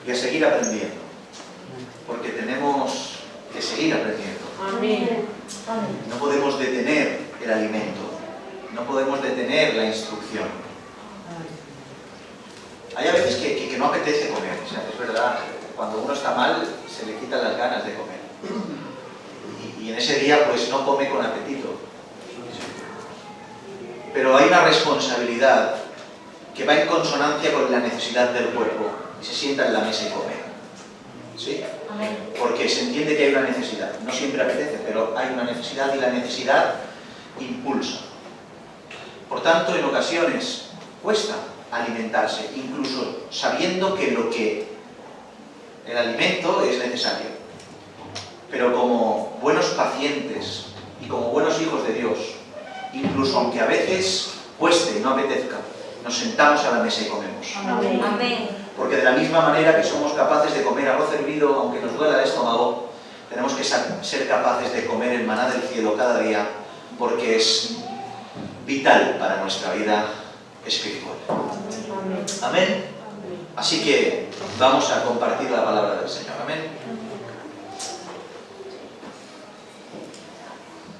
y a seguir aprendiendo, porque tenemos que seguir aprendiendo. Amén. No podemos detener el alimento, no podemos detener la instrucción. Hay a veces que no apetece comer, o sea, es verdad, cuando uno está mal se le quitan las ganas de comer. Y en ese día pues no come con apetito. Pero hay una responsabilidad que va en consonancia con la necesidad del cuerpo y se sienta en la mesa y come. ¿Sí? Amén. Porque se entiende que hay una necesidad. No siempre apetece, pero hay una necesidad y la necesidad impulsa. Por tanto, en ocasiones cuesta alimentarse, incluso sabiendo que el alimento es necesario. Pero como buenos pacientes y como buenos hijos de Dios, incluso aunque a veces cueste y no apetezca, nos sentamos a la mesa y comemos. Amén. Amén. Porque de la misma manera que somos capaces de comer arroz hervido, aunque nos duela el estómago, tenemos que ser capaces de comer el maná del cielo cada día, porque es vital para nuestra vida espiritual. Amén. Así que vamos a compartir la palabra del Señor. Amén.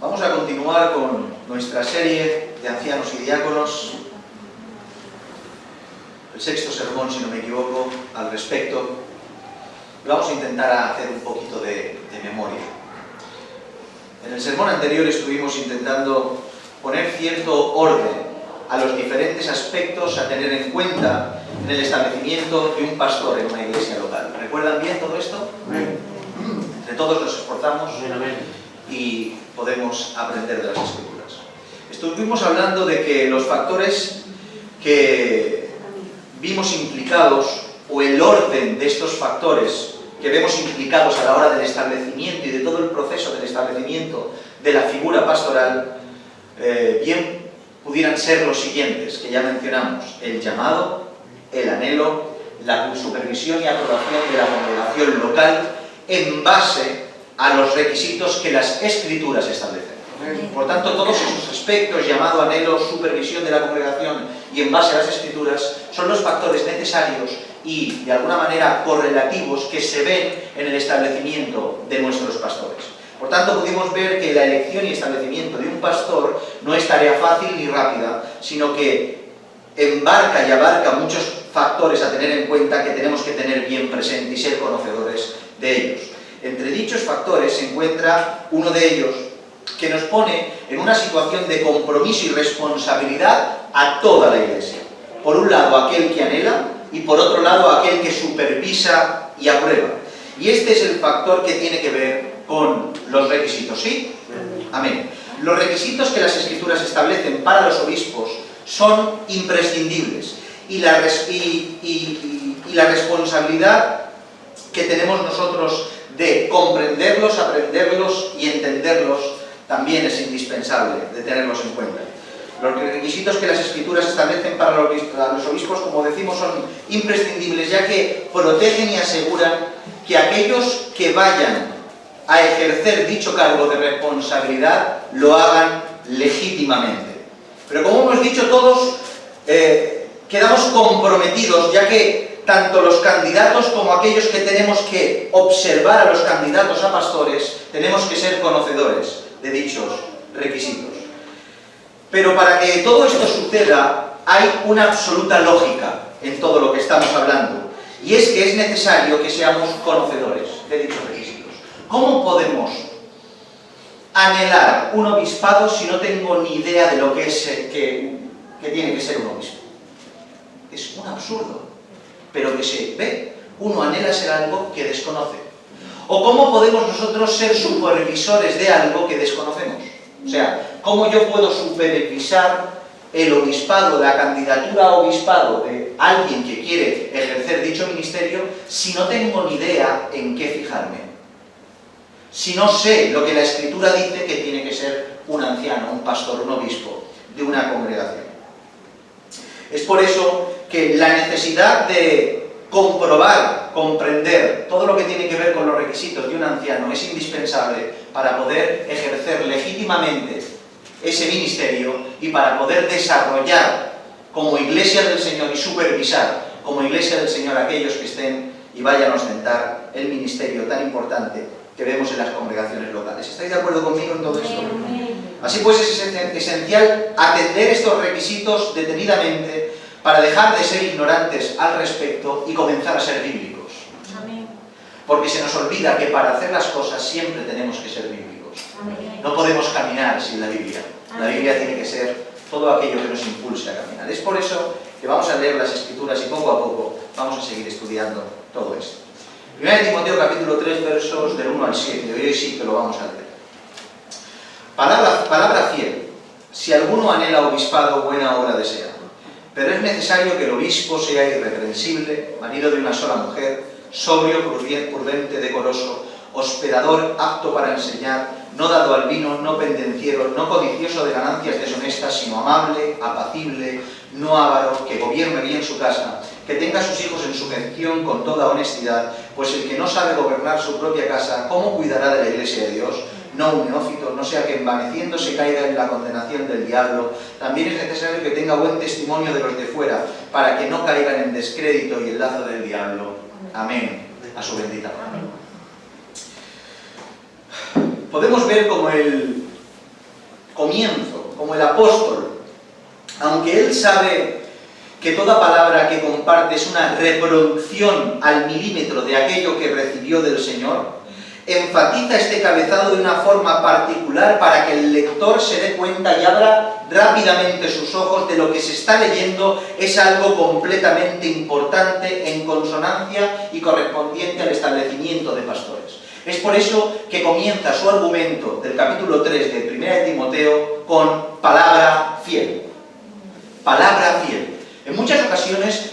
Vamos a continuar con nuestra serie de ancianos y diáconos. El sexto sermón, si no me equivoco, al respecto. Vamos a intentar hacer un poquito de memoria. En el sermón anterior estuvimos intentando poner cierto orden a los diferentes aspectos a tener en cuenta en el establecimiento de un pastor en una iglesia local. ¿Recuerdan bien todo esto? Entre todos nos esforzamos y podemos aprender de las Escrituras. Estuvimos hablando de que los factores que vimos implicados, o el orden de estos factores que vemos implicados a la hora del establecimiento y de todo el proceso del establecimiento de la figura pastoral, bien pudieran ser los siguientes, que ya mencionamos: el llamado, el anhelo, la supervisión y aprobación de la congregación local en base a los requisitos que las Escrituras establecen. Por tanto, todos esos aspectos, llamado, anhelo, supervisión de la congregación y en base a las Escrituras, son los factores necesarios y, de alguna manera, correlativos que se ven en el establecimiento de nuestros pastores. Por tanto, pudimos ver que la elección y establecimiento de un pastor no es tarea fácil ni rápida, sino que embarca y abarca muchos factores a tener en cuenta que tenemos que tener bien presente y ser conocedores de ellos. Entre dichos factores se encuentra uno de ellos que nos pone en una situación de compromiso y responsabilidad a toda la Iglesia. Por un lado, aquel que anhela, y por otro lado, aquel que supervisa y aprueba. Y este es el factor que tiene que ver con los requisitos, ¿sí? Amén. Los requisitos que las Escrituras establecen para los obispos son imprescindibles. Y la responsabilidad que tenemos nosotros de comprenderlos, aprenderlos y entenderlos también es indispensable de tenerlos en cuenta. Los requisitos que las Escrituras establecen para los obispos, como decimos, son imprescindibles, ya que protegen y aseguran que aquellos que vayan a ejercer dicho cargo de responsabilidad lo hagan legítimamente. Pero como hemos dicho, todos quedamos comprometidos, ya que tanto los candidatos como aquellos que tenemos que observar a los candidatos a pastores, tenemos que ser conocedores de dichos requisitos. Pero para que todo esto suceda, hay una absoluta lógica en todo lo que estamos hablando, y es que es necesario que seamos conocedores de dichos requisitos. ¿Cómo podemos anhelar un obispado si no tengo ni idea de lo que es que tiene que ser un obispo? Es un absurdo, pero que se ve. Uno anhela ser algo que desconoce. ¿O cómo podemos nosotros ser supervisores de algo que desconocemos? O sea, ¿cómo yo puedo supervisar el obispado, la candidatura a obispado de alguien que quiere ejercer dicho ministerio si no tengo ni idea en qué fijarme? Si no sé lo que la Escritura dice que tiene que ser un anciano, un pastor, un obispo de una congregación. Es por eso que la necesidad de comprobar, comprender todo lo que tiene que ver con los requisitos de un anciano es indispensable para poder ejercer legítimamente ese ministerio y para poder desarrollar como Iglesia del Señor y supervisar como Iglesia del Señor aquellos que estén y vayan a ostentar el ministerio tan importante que vemos en las congregaciones locales. ¿Estáis de acuerdo conmigo en todo esto? Así pues, es esencial atender estos requisitos detenidamente para dejar de ser ignorantes al respecto y comenzar a ser bíblicos. Porque se nos olvida que para hacer las cosas siempre tenemos que ser bíblicos. No podemos caminar sin la Biblia. La Biblia tiene que ser todo aquello que nos impulse a caminar. Es por eso que vamos a leer las Escrituras y poco a poco vamos a seguir estudiando todo esto. 1 Timoteo capítulo 3, versos del 1 al 7. Hoy sí que lo vamos a leer. Palabra fiel. Si alguno anhela obispado, buena obra desea. Pero es necesario que el obispo sea irreprensible, marido de una sola mujer, sobrio, prudente, decoroso, hospedador, apto para enseñar, no dado al vino, no pendenciero, no codicioso de ganancias deshonestas, sino amable, apacible, no avaro, que gobierne bien su casa, que tenga a sus hijos en sujeción con toda honestidad, pues el que no sabe gobernar su propia casa, ¿cómo cuidará de la iglesia de Dios? No un neófito, no sea que envaneciéndose caiga en la condenación del diablo. También es necesario que tenga buen testimonio de los de fuera, para que no caigan en descrédito y el lazo del diablo. Amén. A su bendita palabra. Podemos ver como el comienzo, como el apóstol, aunque él sabe que toda palabra que comparte es una reproducción al milímetro de aquello que recibió del Señor, enfatiza este cabezado de una forma particular para que el lector se dé cuenta y abra rápidamente sus ojos de lo que se está leyendo es algo completamente importante en consonancia y correspondiente al establecimiento de pastores. Es por eso que comienza su argumento del capítulo 3 de 1 Timoteo con palabra fiel. Palabra fiel. En muchas ocasiones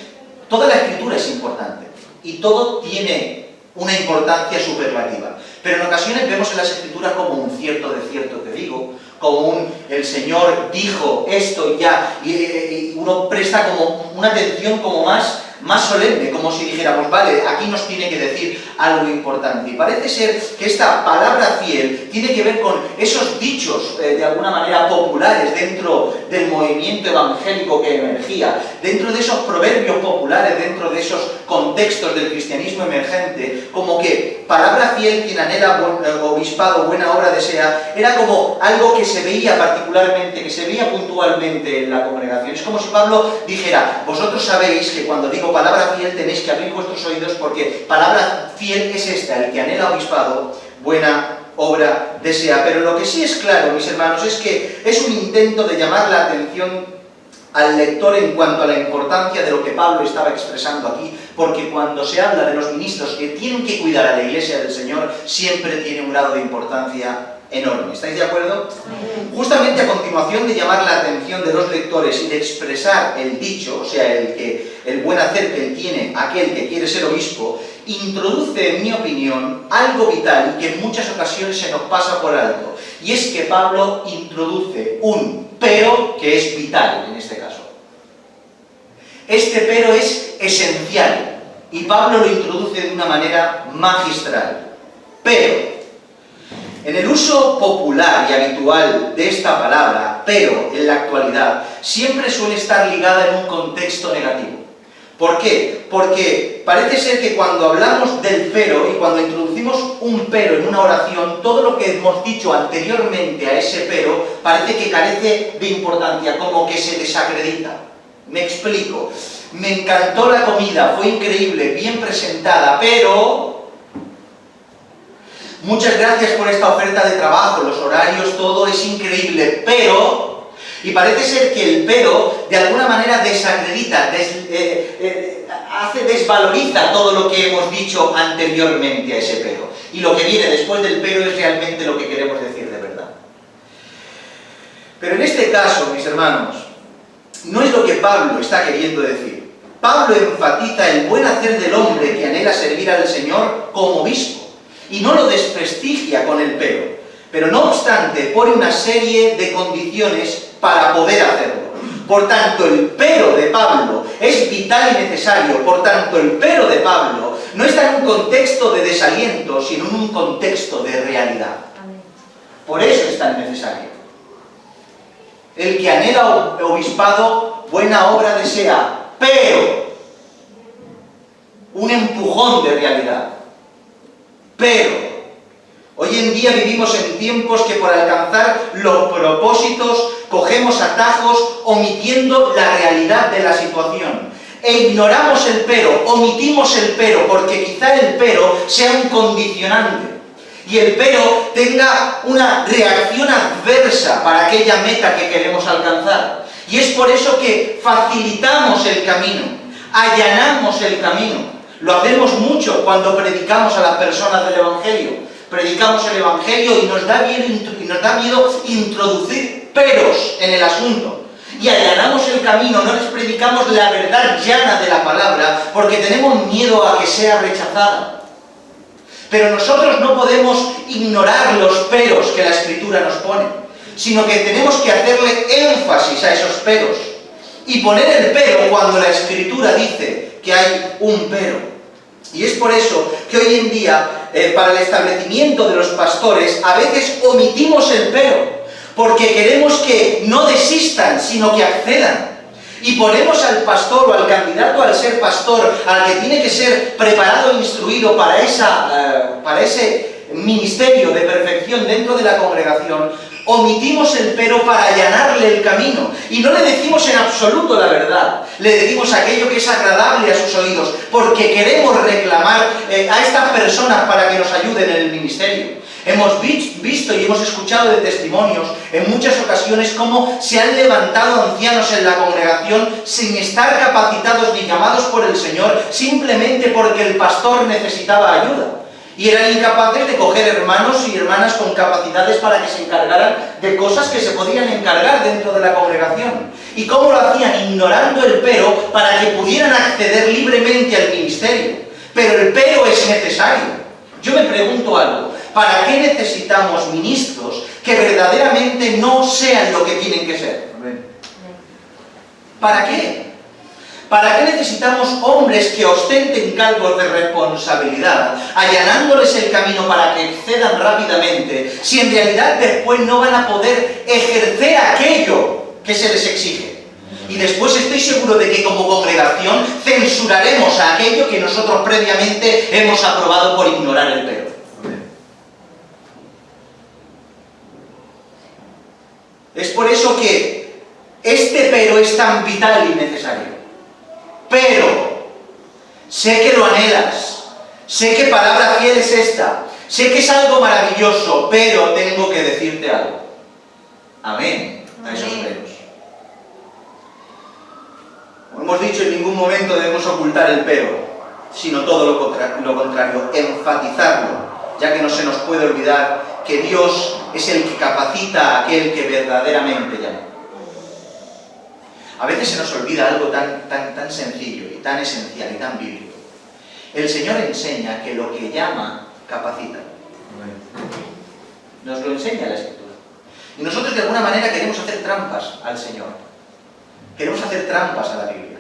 toda la escritura es importante y todo tiene una importancia superlativa. Pero en ocasiones vemos en las Escrituras como un cierto de cierto te digo, como un el Señor dijo esto y ya, y uno presta como una atención como más solemne, como si dijéramos, vale, aquí nos tiene que decir algo importante. Y parece ser que esta palabra fiel tiene que ver con esos dichos, de alguna manera populares, dentro del movimiento evangélico que emergía, dentro de esos proverbios populares, dentro de esos contextos del cristianismo emergente, como que palabra fiel, quien anhela obispado, buena obra desea, era como algo que se veía particularmente, que se veía puntualmente en la congregación. Es como si Pablo dijera, vosotros sabéis que cuando digo palabra fiel tenéis que abrir vuestros oídos porque palabra fiel es esta, el que anhela obispado, buena obra desea. Pero lo que sí es claro, mis hermanos, es que es un intento de llamar la atención al lector en cuanto a la importancia de lo que Pablo estaba expresando aquí, porque cuando se habla de los ministros que tienen que cuidar a la iglesia del Señor, siempre tiene un grado de importancia enorme. ¿Estáis de acuerdo? Justamente a continuación de llamar la atención de los lectores y de expresar el dicho, o sea, el buen hacer que tiene aquel que quiere ser obispo, introduce, en mi opinión, algo vital y que en muchas ocasiones se nos pasa por alto. Y es que Pablo introduce un pero que es vital en este caso. Este pero es esencial y Pablo lo introduce de una manera magistral. Pero en el uso popular y habitual de esta palabra, pero en la actualidad, siempre suele estar ligada en un contexto negativo. ¿Por qué? Porque parece ser que cuando hablamos del pero y cuando introducimos un pero en una oración, todo lo que hemos dicho anteriormente a ese pero parece que carece de importancia, como que se desacredita. Me explico. Me encantó la comida, fue increíble, bien presentada, pero muchas gracias por esta oferta de trabajo, los horarios, todo es increíble, pero... Y parece ser que el pero, de alguna manera, desacredita, desvaloriza todo lo que hemos dicho anteriormente a ese pero. Y lo que viene después del pero es realmente lo que queremos decir de verdad. Pero en este caso, mis hermanos, no es lo que Pablo está queriendo decir. Pablo enfatiza el buen hacer del hombre que anhela servir al Señor como obispo. Y no lo desprestigia con el pero no obstante pone una serie de condiciones para poder hacerlo. Por tanto, el pero de Pablo es vital y necesario. Por tanto, el pero de Pablo no está en un contexto de desaliento, sino en un contexto de realidad. Por eso es tan necesario. El que anhela obispado, buena obra desea, pero un empujón de realidad. Pero hoy en día vivimos en tiempos que por alcanzar los propósitos cogemos atajos omitiendo la realidad de la situación. E ignoramos el pero, omitimos el pero, porque quizá el pero sea un condicionante. Y el pero tenga una reacción adversa para aquella meta que queremos alcanzar. Y es por eso que facilitamos el camino, allanamos el camino. Lo hacemos mucho cuando predicamos a las personas del Evangelio. Predicamos el Evangelio y nos da miedo introducir peros en el asunto. Y allanamos el camino, no les predicamos la verdad llana de la palabra, porque tenemos miedo a que sea rechazada. Pero nosotros no podemos ignorar los peros que la Escritura nos pone, sino que tenemos que hacerle énfasis a esos peros. Y poner el pero cuando la Escritura dice que hay un pero. Y es por eso que hoy en día, para el establecimiento de los pastores, a veces omitimos el pero, porque queremos que no desistan, sino que accedan. Y ponemos al pastor o al candidato al ser pastor, al que tiene que ser preparado e instruido para ese ministerio de perfección dentro de la congregación, omitimos el pero para allanarle el camino. Y no le decimos en absoluto la verdad, le decimos aquello que es agradable a sus oídos, porque queremos reclamar a estas personas para que nos ayuden en el ministerio. Hemos visto y hemos escuchado de testimonios en muchas ocasiones cómo se han levantado ancianos en la congregación sin estar capacitados ni llamados por el Señor, simplemente porque el pastor necesitaba ayuda. Y eran incapaces de coger hermanos y hermanas con capacidades para que se encargaran de cosas que se podían encargar dentro de la congregación. ¿Y cómo lo hacían? Ignorando el pero para que pudieran acceder libremente al ministerio. Pero el pero es necesario. Yo me pregunto algo. ¿Para qué necesitamos ministros que verdaderamente no sean lo que tienen que ser? ¿Para qué? ¿Para qué necesitamos hombres que ostenten cargos de responsabilidad, allanándoles el camino para que accedan rápidamente, si en realidad después no van a poder ejercer aquello que se les exige? Y después estoy seguro de que como congregación censuraremos a aquello que nosotros previamente hemos aprobado por ignorar el pero. Es por eso que este pero es tan vital y necesario. Pero, sé que lo anhelas, sé que palabra fiel es esta, sé que es algo maravilloso, pero tengo que decirte algo. Amén a esos peros. Como hemos dicho, en ningún momento debemos ocultar el pero, sino todo lo contrario, enfatizarlo, ya que no se nos puede olvidar que Dios es el que capacita a aquel que verdaderamente llama. A veces se nos olvida algo tan sencillo y tan esencial y tan bíblico. El Señor enseña que lo que llama, capacita. Nos lo enseña la Escritura. Y nosotros de alguna manera queremos hacer trampas al Señor. Queremos hacer trampas a la Biblia.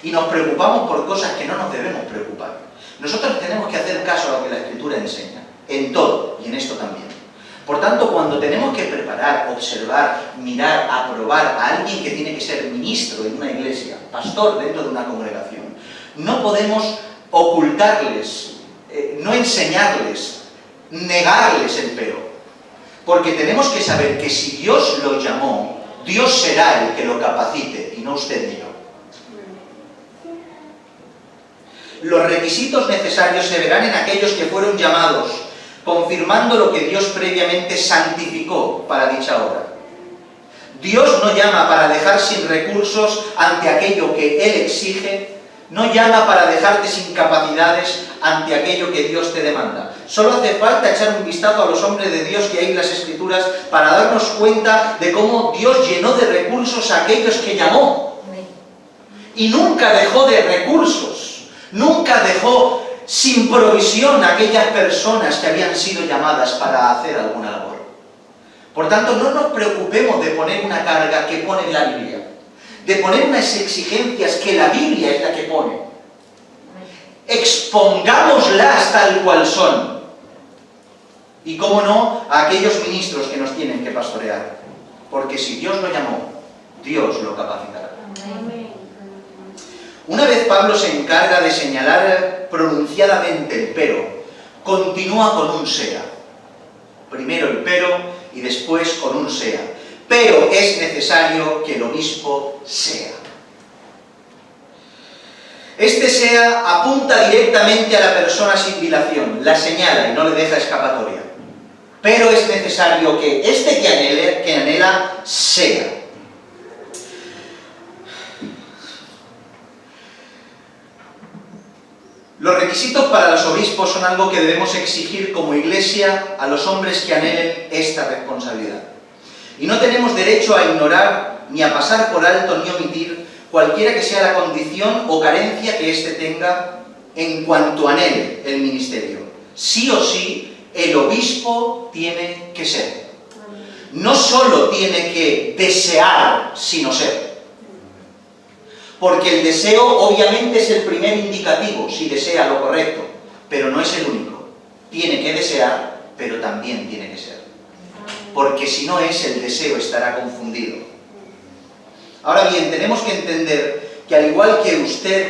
Y nos preocupamos por cosas que no nos debemos preocupar. Nosotros tenemos que hacer caso a lo que la Escritura enseña. En todo, y en esto también. Por tanto, cuando tenemos que preparar, observar, mirar, aprobar a alguien que tiene que ser ministro en una iglesia, pastor dentro de una congregación, no podemos ocultarles, no enseñarles, negarles el pero. Porque tenemos que saber que si Dios lo llamó, Dios será el que lo capacite y no usted ni yo. Los requisitos necesarios se verán en aquellos que fueron llamados, confirmando lo que Dios previamente santificó para dicha obra. Dios no llama para dejar sin recursos ante aquello que Él exige, no llama para dejarte sin capacidades ante aquello que Dios te demanda. Solo hace falta echar un vistazo a los hombres de Dios que hay en las Escrituras para darnos cuenta de cómo Dios llenó de recursos a aquellos que llamó. Y nunca dejó de recursos, nunca dejó sin provisión a aquellas personas que habían sido llamadas para hacer alguna labor. Por tanto, no nos preocupemos de poner una carga que pone la Biblia, de poner unas exigencias que la Biblia es la que pone. Expongámoslas tal cual son. Y cómo no, a aquellos ministros que nos tienen que pastorear. Porque si Dios lo llamó, Dios lo capacitará. Una vez Pablo se encarga de señalar pronunciadamente el pero, continúa con un sea. Primero el pero y después con un sea. Pero es necesario que el obispo sea. Este sea apunta directamente a la persona sin dilación, la señala y no le deja escapatoria. Pero es necesario que este que anhela sea. Los requisitos para los obispos son algo que debemos exigir como Iglesia a los hombres que anhelen esta responsabilidad. Y no tenemos derecho a ignorar, ni a pasar por alto, ni omitir cualquiera que sea la condición o carencia que éste tenga en cuanto anhele el ministerio. Sí o sí, el obispo tiene que ser. No solo tiene que desear, sino ser. Porque el deseo obviamente es el primer indicativo, si desea lo correcto, pero no es el único. Tiene que desear, pero también tiene que ser. Porque si no es, el deseo estará confundido. Ahora bien, tenemos que entender que al igual que usted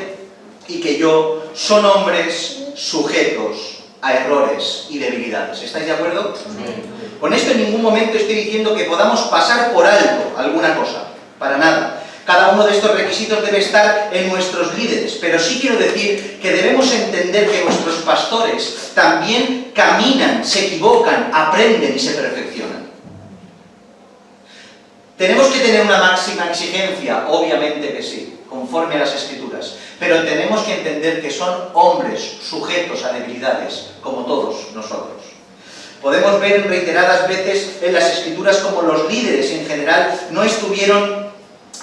y que yo, son hombres sujetos a errores y debilidades. ¿Estáis de acuerdo? Sí. Con esto en ningún momento estoy diciendo que podamos pasar por alto alguna cosa, para nada. Cada uno de estos requisitos debe estar en nuestros líderes, pero sí quiero decir que debemos entender que nuestros pastores también caminan, se equivocan, aprenden y se perfeccionan. ¿Tenemos que tener una máxima exigencia? Obviamente que sí, conforme a las Escrituras, pero tenemos que entender que son hombres sujetos a debilidades, como todos nosotros. Podemos ver reiteradas veces en las Escrituras como los líderes en general no estuvieron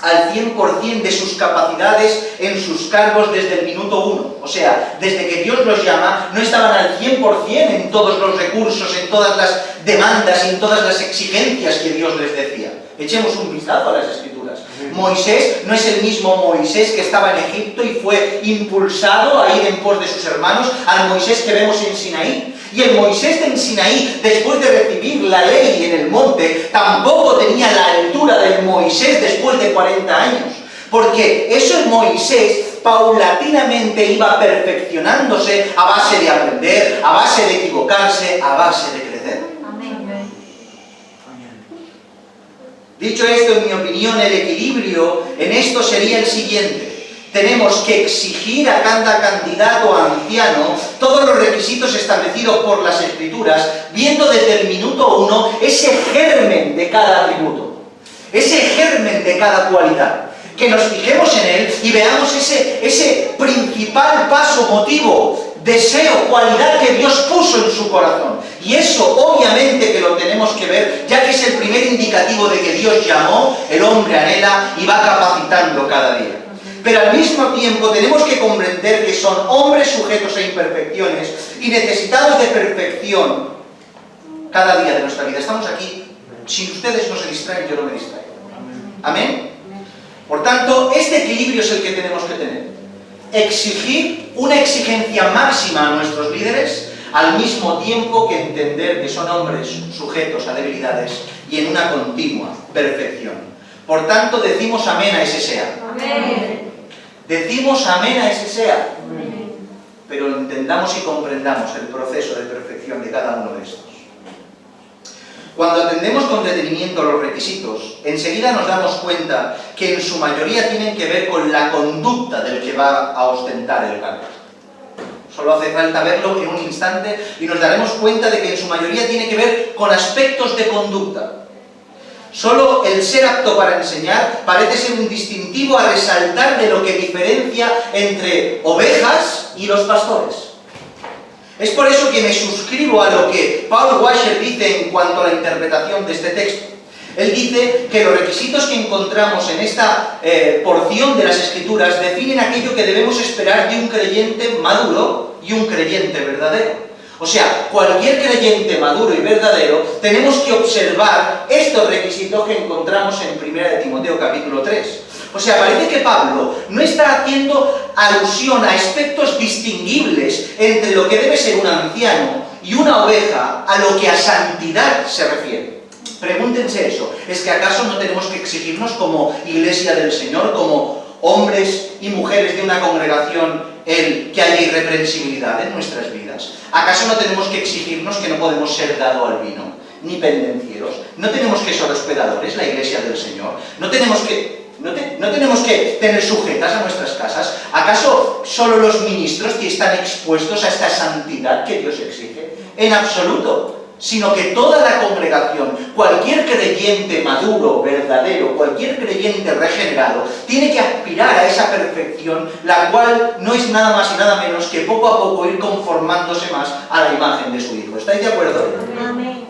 al 100% de sus capacidades en sus cargos desde el minuto 1. O sea, desde que Dios los llama, no estaban al 100% en todos los recursos, en todas las demandas y en todas las exigencias que Dios les decía. Echemos un vistazo a las Escrituras. Moisés no es el mismo Moisés que estaba en Egipto y fue impulsado a ir en pos de sus hermanos al Moisés que vemos en Sinaí. Y el Moisés en Sinaí, después de recibir la ley en el monte, tampoco tenía la altura del Moisés después de 40 años. Porque eso Moisés paulatinamente iba perfeccionándose a base de aprender, a base de equivocarse, a base de crecer. Amén. Dicho esto, en mi opinión, el equilibrio en esto sería el siguiente. Tenemos que exigir a cada candidato a anciano todos los requisitos establecidos por las Escrituras, viendo desde el minuto 1 ese germen de cada atributo, ese germen de cada cualidad. Que nos fijemos en él y veamos ese principal paso, motivo, deseo, cualidad que Dios puso en su corazón. Y eso obviamente que lo tenemos que ver, ya que es el primer indicativo de que Dios llamó, el hombre anhela y va capacitando cada día. Pero al mismo tiempo tenemos que comprender que son hombres sujetos a imperfecciones y necesitados de perfección cada día de nuestra vida. Estamos aquí, si ustedes no se distraen, yo no me distraigo. ¿Amén? Por tanto, este equilibrio es el que tenemos que tener. Exigir una exigencia máxima a nuestros líderes, al mismo tiempo que entender que son hombres sujetos a debilidades y en una continua perfección. Por tanto, decimos amén a ese sea. Amén. Decimos amén a ese sea. Pero entendamos y comprendamos el proceso de perfección de cada uno de estos. Cuando atendemos con detenimiento los requisitos, enseguida nos damos cuenta que en su mayoría tienen que ver con la conducta del que va a ostentar el cargo. Solo hace falta verlo en un instante y nos daremos cuenta de que en su mayoría tiene que ver con aspectos de conducta. Solo el ser apto para enseñar parece ser un distintivo a resaltar de lo que diferencia entre ovejas y los pastores. Es por eso que me suscribo a lo que Paul Washer dice en cuanto a la interpretación de este texto. Él dice que los requisitos que encontramos en esta porción de las Escrituras definen aquello que debemos esperar de un creyente maduro y un creyente verdadero. O sea, cualquier creyente maduro y verdadero, tenemos que observar estos requisitos que encontramos en 1 Timoteo capítulo 3. O sea, parece que Pablo no está haciendo alusión a aspectos distinguibles entre lo que debe ser un anciano y una oveja a lo que a santidad se refiere. Pregúntense eso. ¿Es que acaso no tenemos que exigirnos como Iglesia del Señor, como hombres y mujeres de una congregación, el que haya irreprensibilidad en nuestras vidas? ¿Acaso no tenemos que exigirnos que no podemos ser dado al vino, ni pendencieros? ¿No tenemos que ser hospedadores, la iglesia del Señor? ¿No tenemos que tener sujetas a nuestras casas? ¿Acaso solo los ministros que están expuestos a esta santidad que Dios exige? En absoluto. Sino que toda la congregación, cualquier creyente maduro, verdadero, cualquier creyente regenerado, tiene que aspirar a esa perfección, la cual no es nada más y nada menos que poco a poco ir conformándose más a la imagen de su Hijo. ¿Estáis de acuerdo? Amén.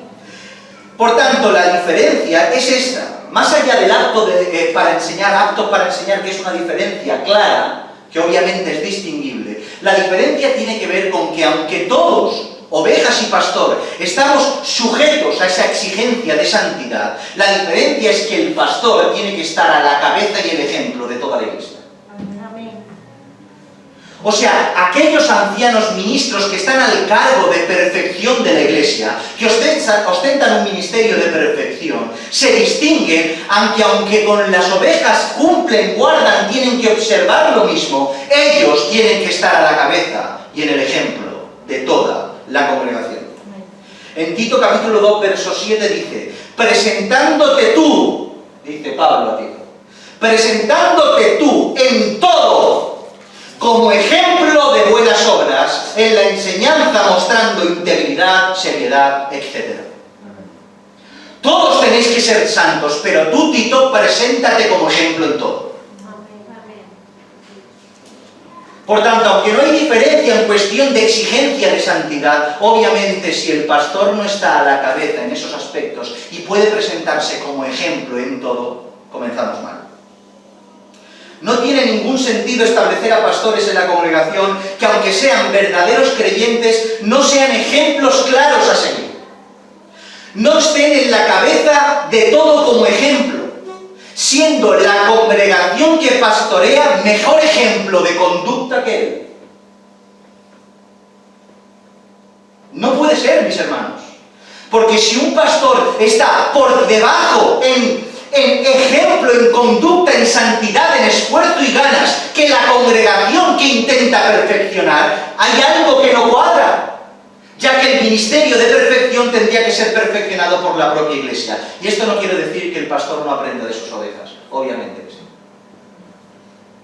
Por tanto, la diferencia es esta. Más allá del apto para enseñar, que es una diferencia clara, que obviamente es distinguible, la diferencia tiene que ver con que aunque todos, ovejas y pastor, estamos sujetos a esa exigencia de santidad, la diferencia es que el pastor tiene que estar a la cabeza y el ejemplo de toda la iglesia. O sea, aquellos ancianos ministros que están al cargo de perfección de la iglesia, que ostentan un ministerio de perfección, se distinguen, aunque con las ovejas cumplen, guardan, tienen que observar lo mismo, ellos tienen que estar a la cabeza y en el ejemplo de toda la congregación. En Tito capítulo 2, verso 7 dice: presentándote tú, dice Pablo a Tito, presentándote tú en todo como ejemplo de buenas obras, en la enseñanza mostrando integridad, seriedad, etc. Todos tenéis que ser santos, pero tú, Tito, preséntate como ejemplo en todo. Por tanto, aunque no hay diferencia en cuestión de exigencia de santidad, obviamente si el pastor no está a la cabeza en esos aspectos y puede presentarse como ejemplo en todo, comenzamos mal. No tiene ningún sentido establecer a pastores en la congregación que, aunque sean verdaderos creyentes, no sean ejemplos claros a seguir. No estén en la cabeza de todo como ejemplo, siendo la congregación que pastorea mejor ejemplo de conducta que él. No puede ser, mis hermanos. Porque si un pastor está por debajo en ejemplo, en conducta, en santidad, en esfuerzo y ganas, que la congregación que intenta perfeccionar, hay algo que no cuadra, ya que el ministerio de perfección tendría que ser perfeccionado por la propia iglesia. Y esto no quiere decir que el pastor no aprenda de sus ovejas, obviamente que sí.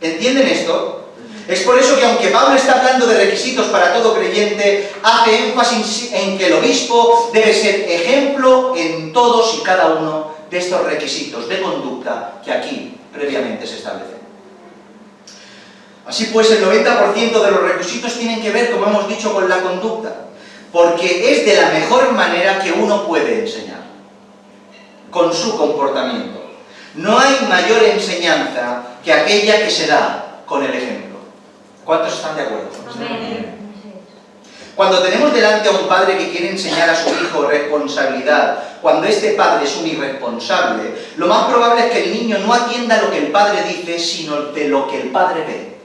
¿Entienden esto? Es por eso que aunque Pablo está hablando de requisitos para todo creyente, hace énfasis en que el obispo debe ser ejemplo en todos y cada uno de estos requisitos de conducta que aquí previamente se establecen. Así pues, el 90% de los requisitos tienen que ver, como hemos dicho, con la conducta, porque es de la mejor manera que uno puede enseñar, con su comportamiento. No hay mayor enseñanza que aquella que se da con el ejemplo. ¿Cuántos están de acuerdo? Amén. Cuando tenemos delante a un padre que quiere enseñar a su hijo responsabilidad, cuando este padre es un irresponsable, lo más probable es que el niño no atienda lo que el padre dice, sino de lo que el padre ve.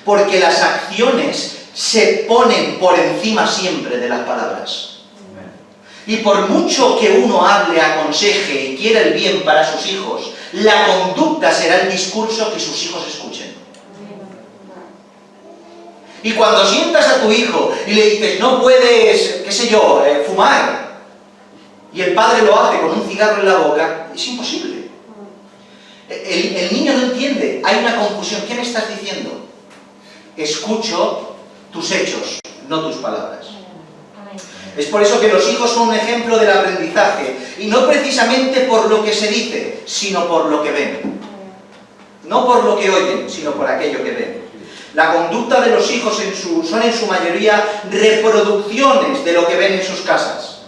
Porque las acciones se ponen por encima siempre de las palabras. Y por mucho que uno hable, aconseje y quiera el bien para sus hijos, la conducta será el discurso que sus hijos escuchen. Y cuando sientas a tu hijo y le dices, no puedes, qué sé yo, fumar, y el padre lo hace con un cigarro en la boca, es imposible. El niño no entiende, hay una confusión. ¿Qué me estás diciendo? Escucho tus hechos, no tus palabras. Es por eso que los hijos son un ejemplo del aprendizaje, y no precisamente por lo que se dice, sino por lo que ven. No por lo que oyen, sino por aquello que ven. La conducta de los hijos son en su mayoría reproducciones de lo que ven en sus casas.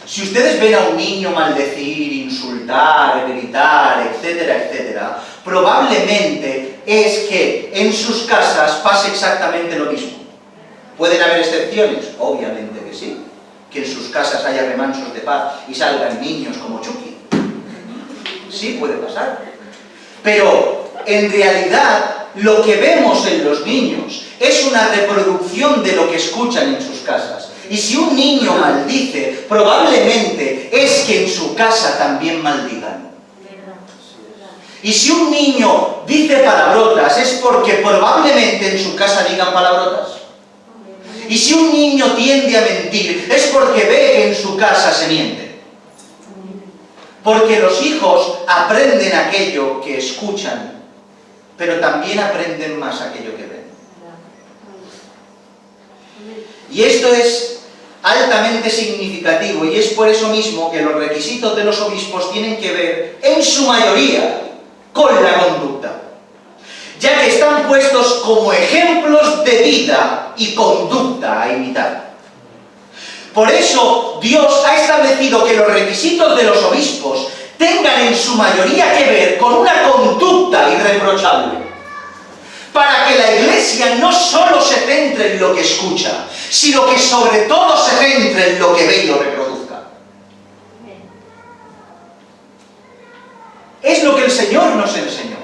Si ustedes ven a un niño maldecir, insultar, gritar, etcétera, etcétera, probablemente es que en sus casas pase exactamente lo mismo. ¿Pueden haber excepciones? Obviamente que sí. Que en sus casas haya remansos de paz y salgan niños como Chucky. Sí, puede pasar. Pero, en realidad, lo que vemos en los niños es una reproducción de lo que escuchan en sus casas. Y si un niño maldice, probablemente es que en su casa también maldigan. Y si un niño dice palabrotas es porque probablemente en su casa digan palabrotas. Y si un niño tiende a mentir es porque ve que en su casa se miente. Porque los hijos aprenden aquello que escuchan, pero también aprenden más aquello que ven. Y esto es altamente significativo, y es por eso mismo que los requisitos de los obispos tienen que ver, en su mayoría, con la conducta, ya que están puestos como ejemplos de vida y conducta a imitar. Por eso Dios ha establecido que los requisitos de los obispos tengan en su mayoría que ver con una conducta irreprochable, para que la Iglesia no solo se centre en lo que escucha, sino que sobre todo se centre en lo que ve y lo reproduzca. Es lo que el Señor nos enseñó.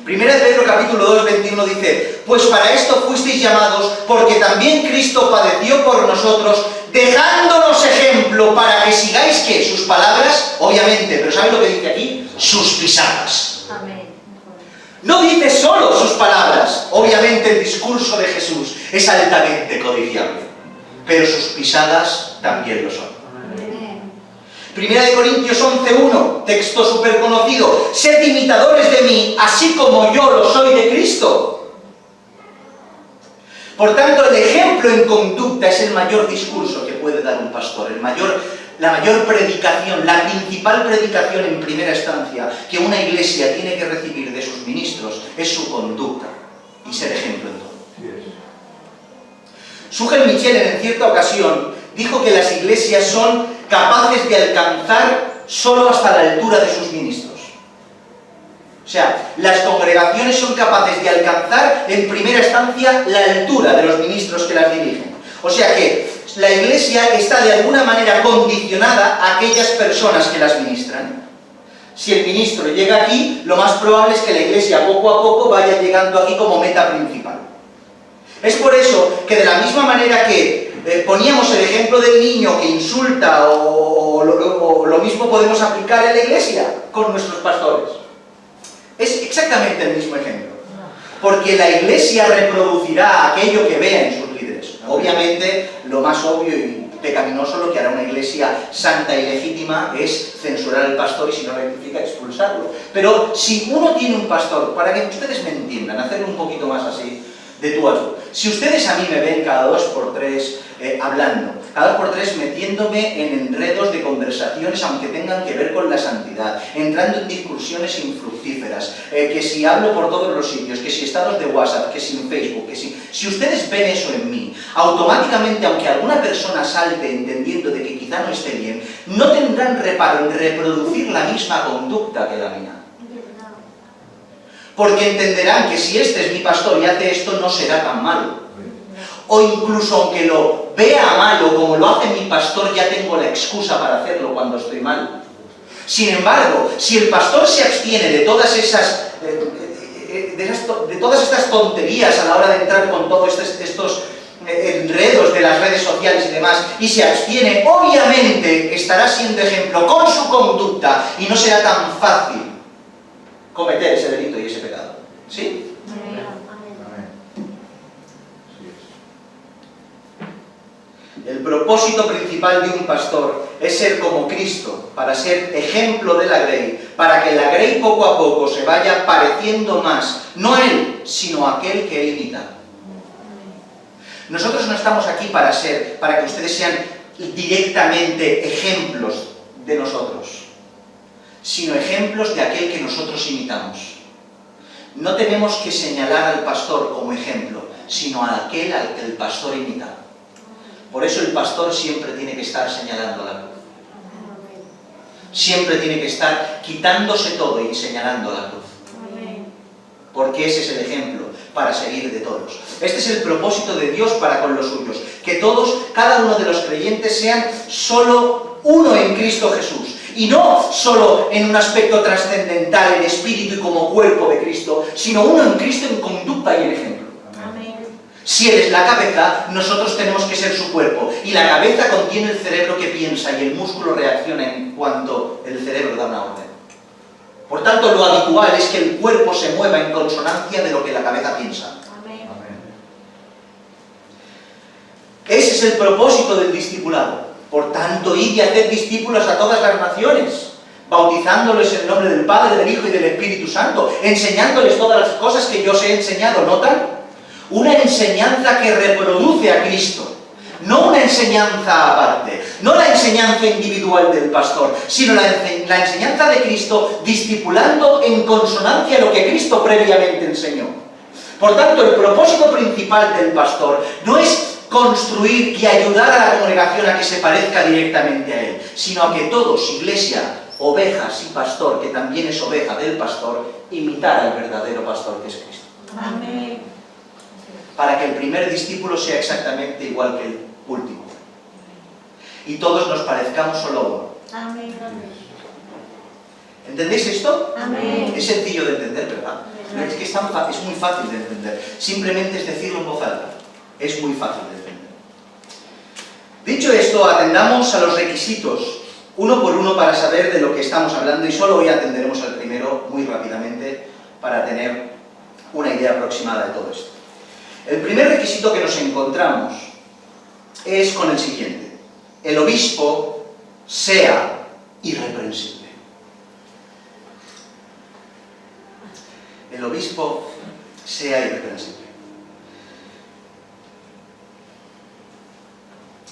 Primera de Pedro capítulo 2, 21 dice: pues para esto fuisteis llamados, porque también Cristo padeció por nosotros, dejándonos ejemplo para que sigáis, ¿qué? Sus palabras, obviamente, pero ¿sabéis lo que dice aquí? Sus pisadas. Amén. No dice solo sus palabras, obviamente el discurso de Jesús es altamente codiciable, pero sus pisadas también lo son. Primera de Corintios 11:1, texto súper conocido: sed imitadores de mí, así como yo lo soy de Cristo. Por tanto, el ejemplo en conducta es el mayor discurso que puede dar un pastor, la mayor predicación, la principal predicación en primera instancia que una iglesia tiene que recibir de sus ministros es su conducta y ser ejemplo en todo. Schugel Michel en cierta ocasión dijo que las iglesias son capaces de alcanzar solo hasta la altura de sus ministros. O sea, las congregaciones son capaces de alcanzar en primera instancia la altura de los ministros que las dirigen. O sea que la iglesia está de alguna manera condicionada a aquellas personas que las ministran. Si el ministro llega aquí, lo más probable es que la iglesia poco a poco vaya llegando aquí como meta principal. Es por eso que de la misma manera que poníamos el ejemplo del niño que insulta, o lo mismo podemos aplicar en la iglesia con nuestros pastores. Es exactamente el mismo ejemplo. Porque la iglesia reproducirá aquello que vea en sus líderes. Obviamente, lo más obvio y pecaminoso, lo que hará una iglesia santa y legítima, es censurar al pastor, y si no rectifica, expulsarlo. Pero si uno tiene un pastor, para que ustedes me entiendan, hacerlo un poquito más así, de tú a tú. Si ustedes a mí me ven cada 2 por 3 hablando, cada 2 por 3 metiéndome en enredos de conversaciones, aunque tengan que ver con la santidad, entrando en discusiones infructíferas, que si hablo por todos los sitios, que si estados de WhatsApp, que si en Facebook, que si ustedes ven eso en mí, automáticamente, aunque alguna persona salte entendiendo de que quizá no esté bien, no tendrán reparo en reproducir la misma conducta que la mía. Porque entenderán que si este es mi pastor y hace esto, no será tan malo. O incluso aunque lo vea malo como lo hace mi pastor, ya tengo la excusa para hacerlo cuando estoy mal. Sin embargo, si el pastor se abstiene de todas estas tonterías a la hora de entrar con todos estos enredos de las redes sociales y demás, y se abstiene, obviamente estará siendo ejemplo con su conducta y no será tan fácil cometer ese delito y ese pecado. ¿Sí? Amén. El propósito principal de un pastor es ser como Cristo, para ser ejemplo de la Grey, para que la Grey poco a poco se vaya pareciendo más, no a él, sino a aquel que él imita. Nosotros no estamos aquí para que ustedes sean directamente ejemplos de nosotros, sino ejemplos de aquel que nosotros imitamos. No tenemos que señalar al pastor como ejemplo, sino a aquel al que el pastor imita. Por eso el pastor siempre tiene que estar señalando la cruz. Siempre tiene que estar quitándose todo y señalando la cruz. Porque ese es el ejemplo para seguir de todos. Este es el propósito de Dios para con los suyos. Que todos, cada uno de los creyentes, sean solo uno en Cristo Jesús. Y no solo en un aspecto trascendental, en espíritu y como cuerpo de Cristo, sino uno en Cristo en conducta y en ejemplo. Amén. Si Él es la cabeza, nosotros tenemos que ser su cuerpo. Y la cabeza contiene el cerebro que piensa y el músculo reacciona en cuanto el cerebro da una orden. Por tanto, lo habitual es que el cuerpo se mueva en consonancia de lo que la cabeza piensa. Amén. Ese es el propósito del discipulado. Por tanto, id y haced discípulos a todas las naciones, bautizándoles en el nombre del Padre, del Hijo y del Espíritu Santo, enseñándoles todas las cosas que yo os he enseñado. ¿Notan? Una enseñanza que reproduce a Cristo. No una enseñanza aparte, no la enseñanza individual del pastor, sino la enseñanza de Cristo discipulando en consonancia a lo que Cristo previamente enseñó. Por tanto, el propósito principal del pastor no es construir y ayudar a la congregación a que se parezca directamente a él, sino a que todos, iglesia, ovejas y pastor, que también es oveja del pastor, imitar al verdadero pastor que es Cristo. Amén. Para que el primer discípulo sea exactamente igual que el último. Y todos nos parezcamos solo uno. Amén. ¿Entendéis esto? Amén. Es sencillo de entender, ¿verdad? Es que es muy fácil de entender. Simplemente es decirlo en voz alta. Es muy fácil de entender. Dicho esto, atendamos a los requisitos, uno por uno, para saber de lo que estamos hablando, y solo hoy atenderemos al primero muy rápidamente para tener una idea aproximada de todo esto. El primer requisito que nos encontramos es con el siguiente: el obispo sea irreprensible. El obispo sea irreprensible.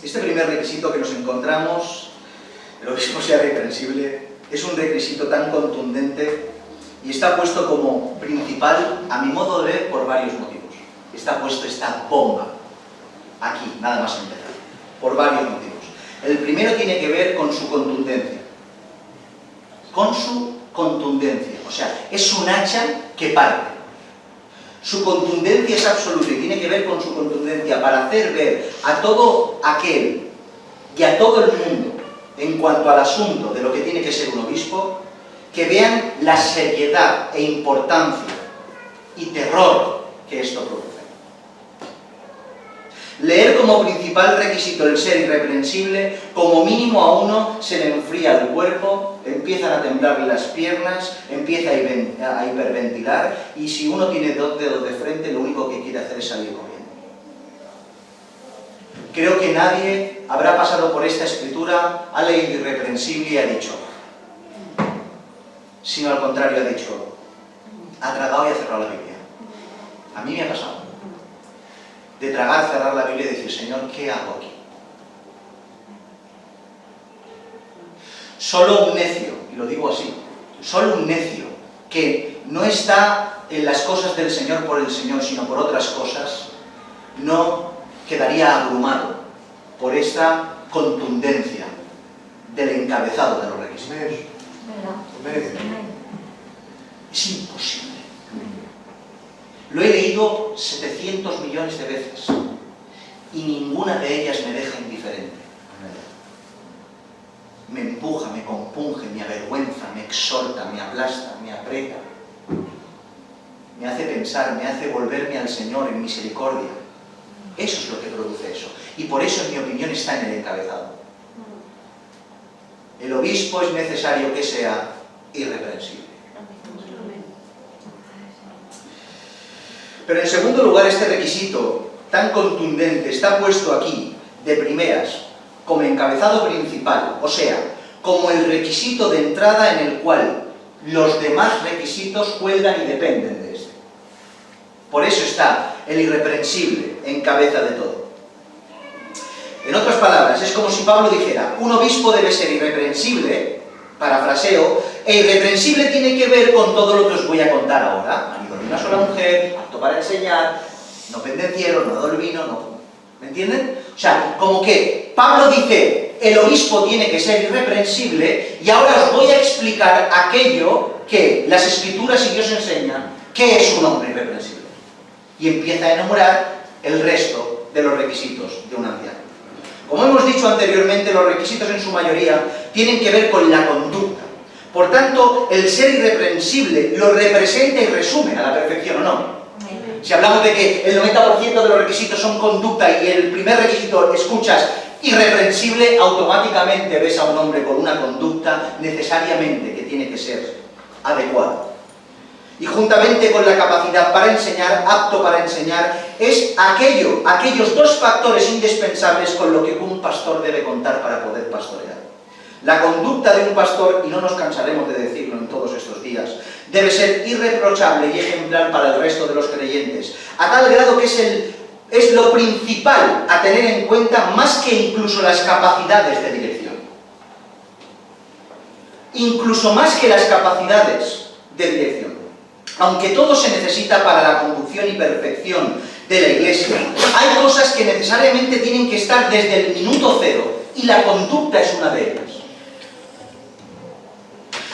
Este primer requisito que nos encontramos, el obispo sea irreprensible, es un requisito tan contundente y está puesto como principal, a mi modo de ver, por varios motivos. Está puesto esta bomba aquí, nada más empezar, por varios motivos. El primero tiene que ver con su contundencia. Con su contundencia. O sea, es un hacha que parte. Su contundencia es absoluta y tiene que ver con su contundencia para hacer ver a todo aquel y a todo el mundo, en cuanto al asunto de lo que tiene que ser un obispo, que vean la seriedad e importancia y terror que esto produce. Leer como principal requisito el ser irreprensible, como mínimo a uno se le enfría el cuerpo, empiezan a temblarle las piernas, empieza a hiperventilar, y si uno tiene dos dedos de frente, lo único que quiere hacer es salir corriendo. Creo que nadie habrá pasado por esta escritura, ha leído irreprensible y ha dicho, sino al contrario, ha dicho, ha tragado y ha cerrado la Biblia. A mí me ha pasado. De tragar, cerrar la Biblia y decir, Señor, ¿qué hago aquí? Solo un necio, y lo digo así, solo un necio que no está en las cosas del Señor por el Señor, sino por otras cosas, no quedaría abrumado por esta contundencia del encabezado de los requisitos. Es imposible. Lo he leído 700 millones de veces y ninguna de ellas me deja indiferente. Me empuja, me compunge, me avergüenza, me exhorta, me aplasta, me aprieta. Me hace pensar, me hace volverme al Señor en misericordia. Eso es lo que produce eso. Y por eso, en mi opinión, está en el encabezado. El obispo es necesario que sea irreprensible. Pero en segundo lugar, este requisito tan contundente está puesto aquí, de primeras, como encabezado principal, o sea, como el requisito de entrada en el cual los demás requisitos cuelgan y dependen de este. Por eso está el irreprensible en cabeza de todo. En otras palabras, es como si Pablo dijera, un obispo debe ser irreprensible, parafraseo, e irreprensible tiene que ver con todo lo que os voy a contar ahora. Marido de una sola mujer, apto para enseñar, no pendenciero, no dado el vino, no... ¿Me entienden? O sea, como que Pablo dice, el obispo tiene que ser irreprensible, y ahora os voy a explicar aquello que las Escrituras y Dios enseñan, que es un hombre irreprensible. Y empieza a enumerar el resto de los requisitos de un anciano. Como hemos dicho anteriormente, los requisitos en su mayoría tienen que ver con la conducta. Por tanto, el ser irreprensible lo representa y resume a la perfección, ¿o no? Si hablamos de que el 90% de los requisitos son conducta y el primer requisito escuchas irreprensible, automáticamente ves a un hombre con una conducta necesariamente que tiene que ser adecuado. Y juntamente con la capacidad para enseñar, apto para enseñar, es aquellos dos factores indispensables con lo que un pastor debe contar para poder pastorear. La conducta de un pastor, y no nos cansaremos de decirlo en todos estos días, debe ser irreprochable y ejemplar para el resto de los creyentes, a tal grado que es lo principal a tener en cuenta más que incluso las capacidades de dirección. Incluso más que las capacidades de dirección. Aunque todo se necesita para la conducción y perfección de la Iglesia, hay cosas que necesariamente tienen que estar desde el minuto cero, y la conducta es una de ellas.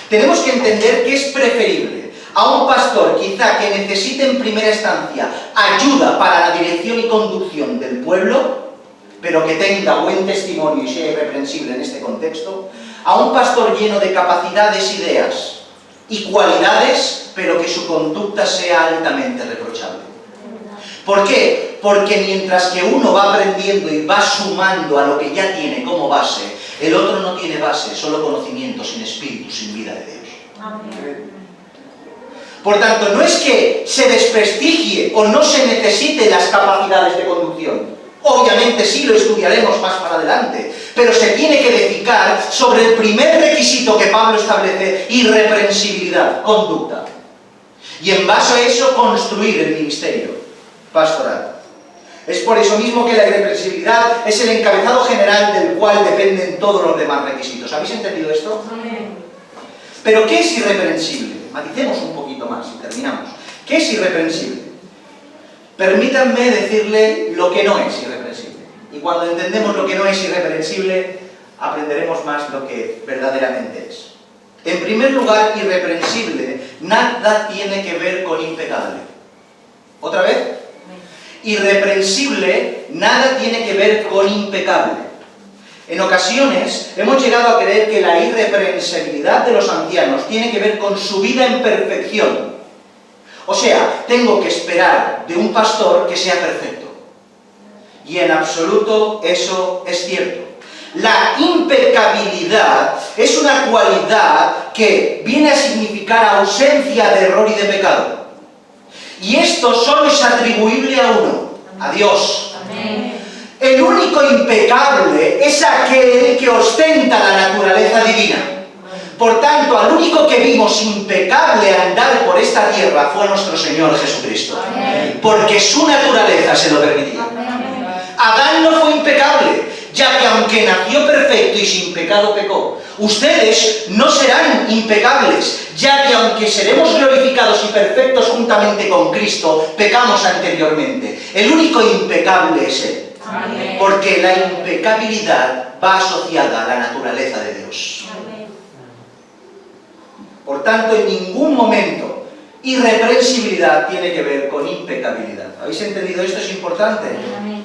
Tenemos que entender que es preferible a un pastor quizá que necesite en primera instancia ayuda para la dirección y conducción del pueblo, pero que tenga buen testimonio y sea irreprensible en este contexto, a un pastor lleno de capacidades, ideas y cualidades, pero que su conducta sea altamente reprochable. ¿Por qué? Porque mientras que uno va aprendiendo y va sumando a lo que ya tiene como base, el otro no tiene base, solo conocimiento, sin espíritu, sin vida de Dios. Amén. Por tanto, no es que se desprestigie o no se necesite las capacidades de conducción. Obviamente sí, lo estudiaremos más para adelante, pero se tiene que edificar sobre el primer requisito que Pablo establece: irreprensibilidad, conducta. Y en base a eso construir el ministerio pastoral. Es por eso mismo que la irreprensibilidad es el encabezado general del cual dependen todos los demás requisitos. ¿Habéis entendido esto? Amén. Pero ¿qué es irreprensible? Maticemos un poquito más y terminamos. ¿Qué es irreprensible? Permítanme decirle lo que no es irreprensible. Y cuando entendemos lo que no es irreprensible, aprenderemos más lo que verdaderamente es. En primer lugar, irreprensible nada tiene que ver con impecable. ¿Otra vez? Irreprensible nada tiene que ver con impecable. En ocasiones hemos llegado a creer que la irreprensibilidad de los ancianos tiene que ver con su vida en perfección. O sea, tengo que esperar de un pastor que sea perfecto. Y en absoluto eso es cierto. La impecabilidad es una cualidad que viene a significar ausencia de error y de pecado. Y esto solo es atribuible a uno, a Dios. Amén. El único impecable es aquel que ostenta la naturaleza divina. Por tanto, al único que vimos impecable andar por esta tierra fue nuestro Señor Jesucristo. Amén. Porque su naturaleza se lo permitía. Amén. Adán no fue impecable, ya que aunque nació perfecto y sin pecado pecó. Ustedes no serán impecables, ya que aunque seremos glorificados y perfectos juntamente con Cristo, pecamos anteriormente. El único impecable es Él. Amén. Porque la impecabilidad va asociada a la naturaleza de Dios. Amén. Por tanto, en ningún momento irreprensibilidad tiene que ver con impecabilidad. ¿Habéis entendido esto? Es importante. Amén.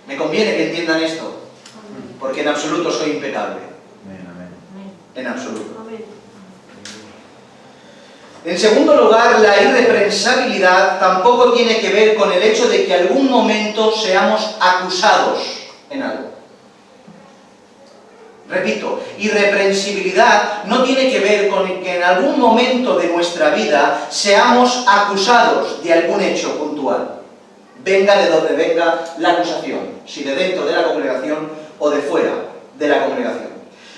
Me conviene que entiendan esto, porque en absoluto soy impecable. Amén. En absoluto. Amén. En segundo lugar, la irreprensibilidad tampoco tiene que ver con el hecho de que algún momento seamos acusados en algo. Repito, irreprensibilidad no tiene que ver con que en algún momento de nuestra vida seamos acusados de algún hecho puntual. Venga de donde venga la acusación, si de dentro de la congregación o de fuera de la congregación.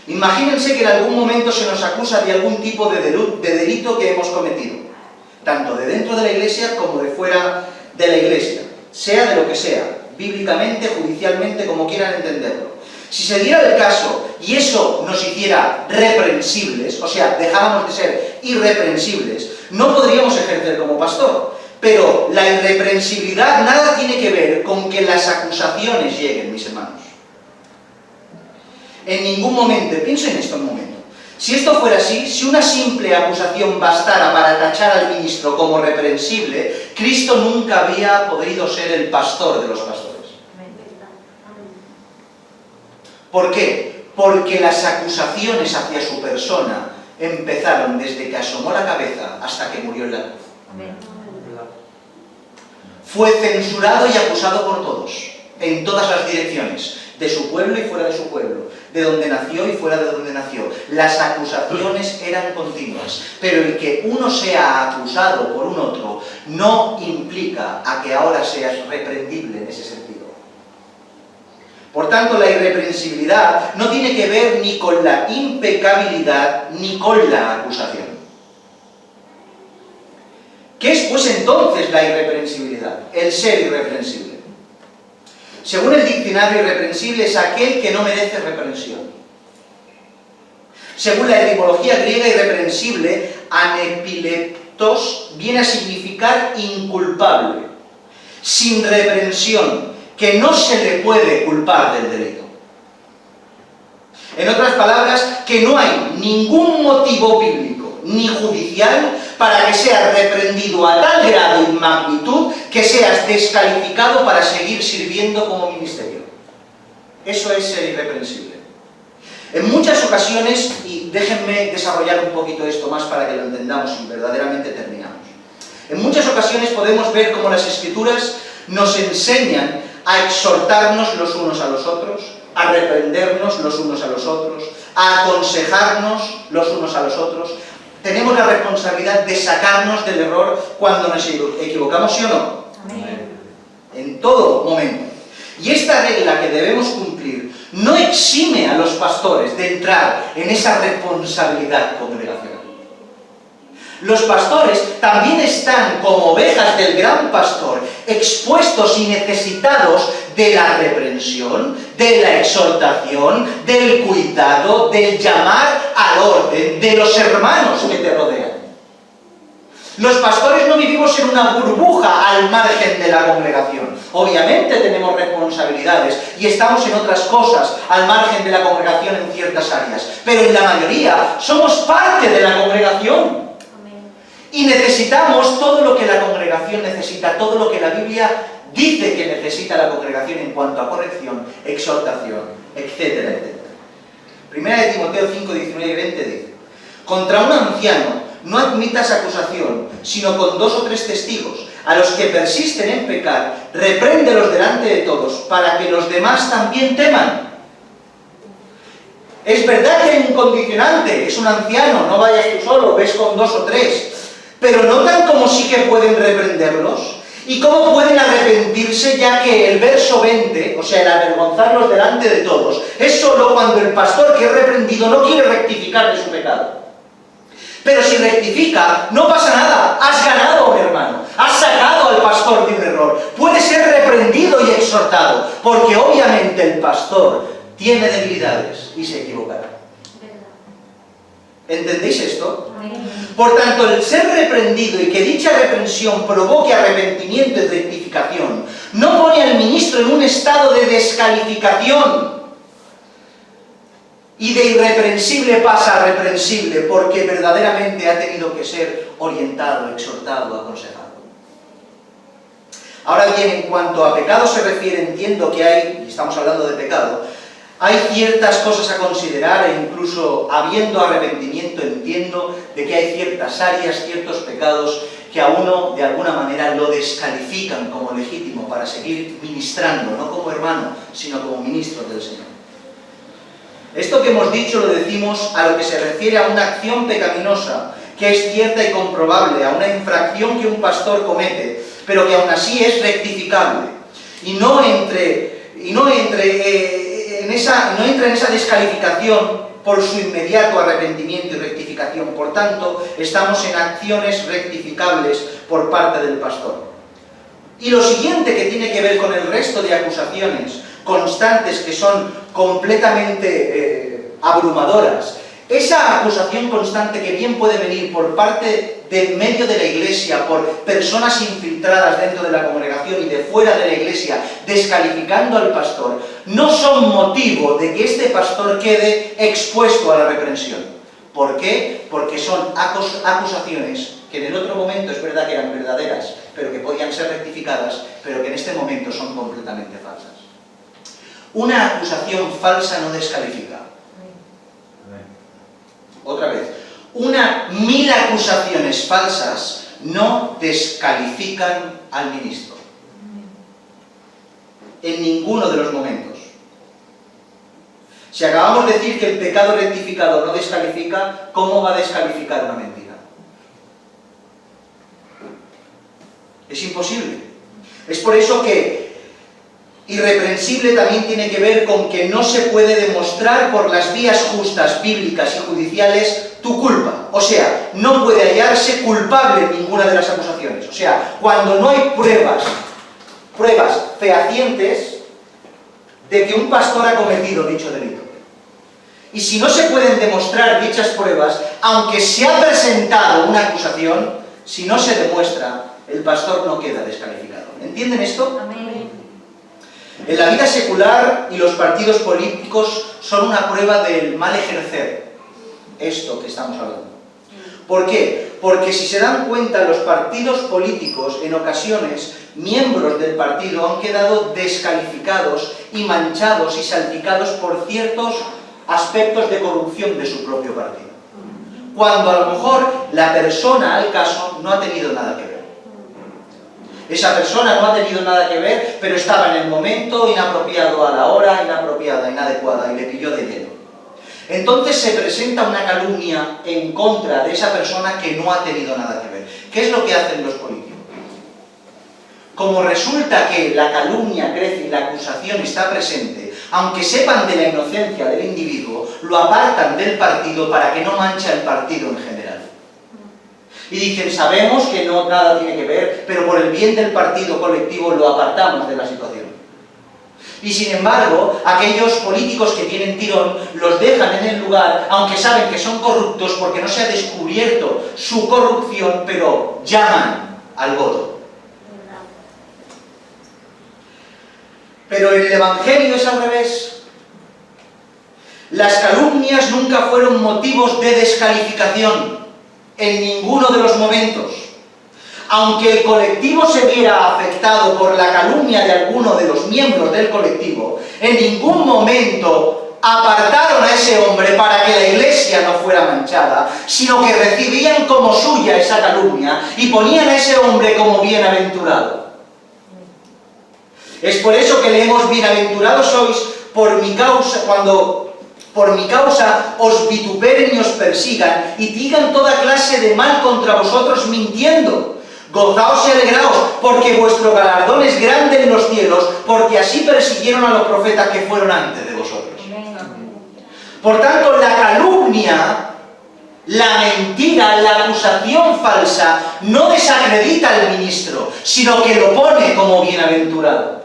Imagínense que en algún momento se nos acusa de algún tipo de delito que hemos cometido, tanto de dentro de la Iglesia como de fuera de la Iglesia, sea de lo que sea, bíblicamente, judicialmente, como quieran entenderlo. Si se diera el caso y eso nos hiciera reprensibles, o sea, dejáramos de ser irreprensibles, no podríamos ejercer como pastor. Pero la irreprensibilidad nada tiene que ver con que las acusaciones lleguen, mis hermanos. En ningún momento, pienso en esto un momento, si esto fuera así, si una simple acusación bastara para tachar al ministro como reprensible, Cristo nunca había podido ser el pastor de los pastores. ¿Por qué? Porque las acusaciones hacia su persona empezaron desde que asomó la cabeza hasta que murió en la cruz. Fue censurado y acusado por todos, en todas las direcciones, de su pueblo y fuera de su pueblo, de donde nació y fuera de donde nació. Las acusaciones eran continuas, pero el que uno sea acusado por un otro no implica a que ahora seas reprendible en ese sentido. Por tanto, la irreprensibilidad no tiene que ver ni con la impecabilidad ni con la acusación. ¿Qué es pues entonces la irreprensibilidad? El ser irreprensible. Según el diccionario, irreprensible es aquel que no merece reprensión. Según la etimología griega, irreprensible, anepileptos, viene a significar inculpable, sin reprensión, que no se le puede culpar del delito. En otras palabras, que no hay ningún motivo bíblico ni judicial para que seas reprendido a tal grado y magnitud que seas descalificado para seguir sirviendo como ministerio. Eso es ser irreprensible. En muchas ocasiones, y déjenme desarrollar un poquito esto más para que lo entendamos y verdaderamente terminamos. En muchas ocasiones podemos ver cómo las Escrituras nos enseñan a exhortarnos los unos a los otros, a reprendernos los unos a los otros, a aconsejarnos los unos a los otros. Tenemos la responsabilidad de sacarnos del error cuando nos equivocamos, ¿sí o no? Amén. En todo momento. Y esta regla que debemos cumplir no exime a los pastores de entrar en esa responsabilidad congregacional. Los pastores también están, como ovejas del gran pastor, expuestos y necesitados de la reprensión, de la exhortación, del cuidado, del llamar al orden de los hermanos que te rodean. Los pastores no vivimos en una burbuja al margen de la congregación. Obviamente tenemos responsabilidades y estamos en otras cosas al margen de la congregación en ciertas áreas, pero en la mayoría somos parte de la congregación. Y necesitamos todo lo que la congregación necesita, todo lo que la Biblia dice que necesita la congregación en cuanto a corrección, exhortación, etcétera, etcétera. Primera de Timoteo 5, 19 y 20 dice: contra un anciano no admitas acusación, sino con 2 o 3 testigos. A los que persisten en pecar, repréndelos delante de todos, para que los demás también teman. Es verdad que hay un condicionante, es un anciano, no vayas tú solo, ves con 2 o 3. Pero notan cómo sí que pueden reprenderlos y cómo pueden arrepentirse, ya que el verso 20, o sea, el avergonzarlos delante de todos, es solo cuando el pastor que es reprendido no quiere rectificar de su pecado. Pero si rectifica, no pasa nada, has ganado, mi hermano, has sacado al pastor de un error, puede ser reprendido y exhortado, porque obviamente el pastor tiene debilidades y se equivocará. ¿Entendéis esto? Por tanto, el ser reprendido y que dicha reprensión provoque arrepentimiento y rectificación no pone al ministro en un estado de descalificación y de irreprensible pasa a reprensible porque verdaderamente ha tenido que ser orientado, exhortado, aconsejado. Ahora bien, en cuanto a pecado se refiere, entiendo que hay, y estamos hablando de pecado, hay ciertas cosas a considerar e incluso habiendo arrepentimiento entiendo de que hay ciertas áreas, ciertos pecados que a uno de alguna manera lo descalifican como legítimo para seguir ministrando, no como hermano, sino como ministro del Señor. Esto que hemos dicho lo decimos a lo que se refiere a una acción pecaminosa, que es cierta y comprobable, a una infracción que un pastor comete, pero que aún así es rectificable, y no entra en esa descalificación por su inmediato arrepentimiento y rectificación. Por tanto, estamos en acciones rectificables por parte del pastor. Y lo siguiente que tiene que ver con el resto de acusaciones constantes que son completamente abrumadoras, esa acusación constante que bien puede venir por parte del medio de la iglesia, por personas infiltradas dentro de la congregación y de fuera de la iglesia, descalificando al pastor, no son motivo de que este pastor quede expuesto a la reprensión. ¿Por qué? Porque son acusaciones que en el otro momento es verdad que eran verdaderas, pero que podían ser rectificadas, pero que en este momento son completamente falsas. Una acusación falsa no descalifica. Otra vez, 1000 acusaciones falsas no descalifican al ministro. En ninguno de los momentos. Si acabamos de decir que el pecado rectificado no descalifica, ¿cómo va a descalificar una mentira? Es imposible. Es por eso que irreprensible también tiene que ver con que no se puede demostrar por las vías justas, bíblicas y judiciales tu culpa. O sea, no puede hallarse culpable en ninguna de las acusaciones. O sea, cuando no hay pruebas fehacientes de que un pastor ha cometido dicho delito. Y si no se pueden demostrar dichas pruebas, aunque se ha presentado una acusación, si no se demuestra, el pastor no queda descalificado. ¿Entienden esto? Amén. En la vida secular y los partidos políticos son una prueba del mal ejercer esto que estamos hablando. ¿Por qué? Porque si se dan cuenta, los partidos políticos, en ocasiones, miembros del partido han quedado descalificados y manchados y salpicados por ciertos aspectos de corrupción de su propio partido. Cuando a lo mejor la persona al caso no ha tenido nada que ver. Esa persona no ha tenido nada que ver, pero estaba en el momento inapropiado, a la hora inapropiada, inadecuada, y le pilló de lleno. Entonces se presenta una calumnia en contra de esa persona que no ha tenido nada que ver. ¿Qué es lo que hacen los políticos? Como resulta que la calumnia crece y la acusación está presente, aunque sepan de la inocencia del individuo, lo apartan del partido para que no manche al partido en general. Y dicen, sabemos que no nada tiene que ver, pero por el bien del partido colectivo lo apartamos de la situación. Y sin embargo, aquellos políticos que tienen tirón los dejan en el lugar, aunque saben que son corruptos porque no se ha descubierto su corrupción, pero llaman al voto. Pero en el Evangelio es al revés. Las calumnias nunca fueron motivos de descalificación en ninguno de los momentos. Aunque el colectivo se viera afectado por la calumnia de alguno de los miembros del colectivo, en ningún momento apartaron a ese hombre para que la iglesia no fuera manchada, sino que recibían como suya esa calumnia y ponían a ese hombre como bienaventurado. Es por eso que leemos, bienaventurados sois por mi causa, cuando por mi causa os vituperen y os persigan y digan toda clase de mal contra vosotros mintiendo. Gozaos y alegraos, porque vuestro galardón es grande en los cielos, porque así persiguieron a los profetas que fueron antes de vosotros. Por tanto, la calumnia, la mentira, la acusación falsa, no desacredita al ministro, sino que lo pone como bienaventurado.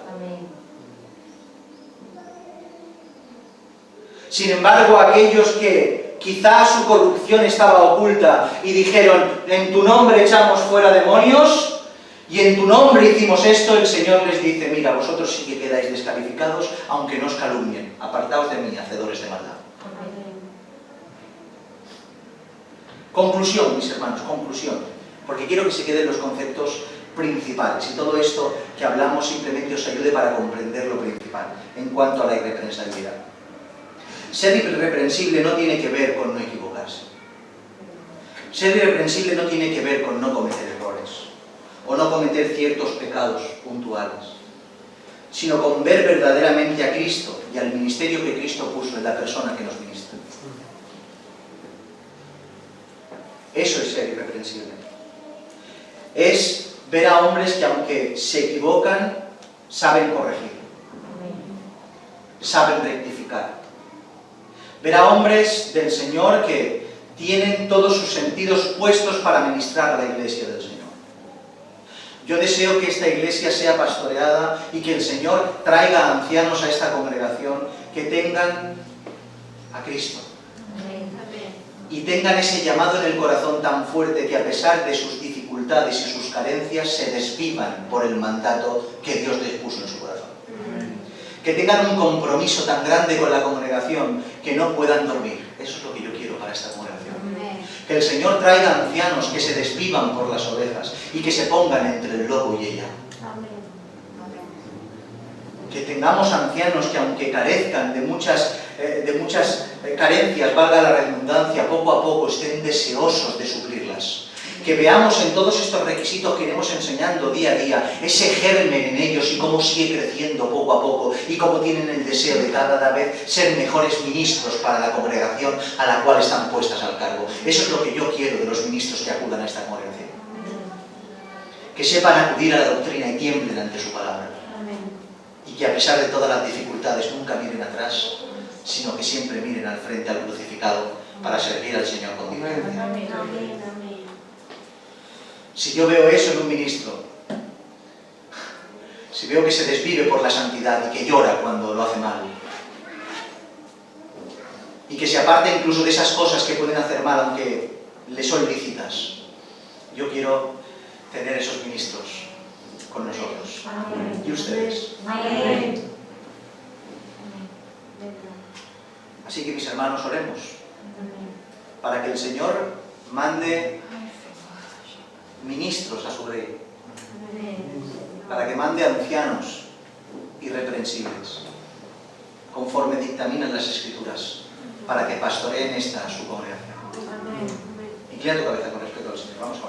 Sin embargo, aquellos que quizás su corrupción estaba oculta y dijeron, en tu nombre echamos fuera demonios y en tu nombre hicimos esto, el Señor les dice, mira, vosotros sí que quedáis descalificados, aunque no os calumnien. Apartaos de mí, hacedores de maldad. Conclusión, mis hermanos, conclusión. Porque quiero que se queden los conceptos principales y todo esto que hablamos simplemente os ayude para comprender lo principal en cuanto a la irreprensibilidad. Ser irreprensible no tiene que ver con no equivocarse. Ser irreprensible no tiene que ver con no cometer errores o no cometer ciertos pecados puntuales, sino con ver verdaderamente a Cristo y al ministerio que Cristo puso en la persona que nos ministra. Eso es ser irreprensible. Es ver a hombres que aunque se equivocan, saben corregir, saben rectificar. Ver a hombres del Señor que tienen todos sus sentidos puestos para ministrar a la iglesia del Señor. Yo deseo que esta iglesia sea pastoreada y que el Señor traiga ancianos a esta congregación que tengan a Cristo. Y tengan ese llamado en el corazón tan fuerte que a pesar de sus dificultades y sus carencias se desvivan por el mandato que Dios les puso en su corazón. Que tengan un compromiso tan grande con la congregación que no puedan dormir. Eso es lo que yo quiero para esta congregación. Que el Señor traiga ancianos que se desvivan por las ovejas y que se pongan entre el lobo y ella. Que tengamos ancianos que aunque carezcan de muchas carencias, valga la redundancia, poco a poco estén deseosos de suplirlas. que veamos en todos estos requisitos que iremos enseñando día a día, ese germen en ellos y cómo sigue creciendo poco a poco y cómo tienen el deseo de cada vez ser mejores ministros para la congregación a la cual están puestas al cargo. Eso es lo que yo quiero de los ministros que acudan a esta congregación. Que sepan acudir a la doctrina y tiemblen ante su palabra. Y que a pesar de todas las dificultades nunca miren atrás, sino que siempre miren al frente al crucificado para servir al Señor con diligencia. Si yo veo eso en un ministro, si veo que se desvive por la santidad y que llora cuando lo hace mal, y que se aparta incluso de esas cosas que pueden hacer mal aunque le son lícitas, yo quiero tener esos ministros con nosotros. ¿Y ustedes? Así que, mis hermanos, oremos para que el Señor mande ministros a su reino, para que mande ancianos irreprensibles, conforme dictaminan las Escrituras, para que pastoreen esta su congregación. Inclina tu cabeza con respeto al Señor. Vamos a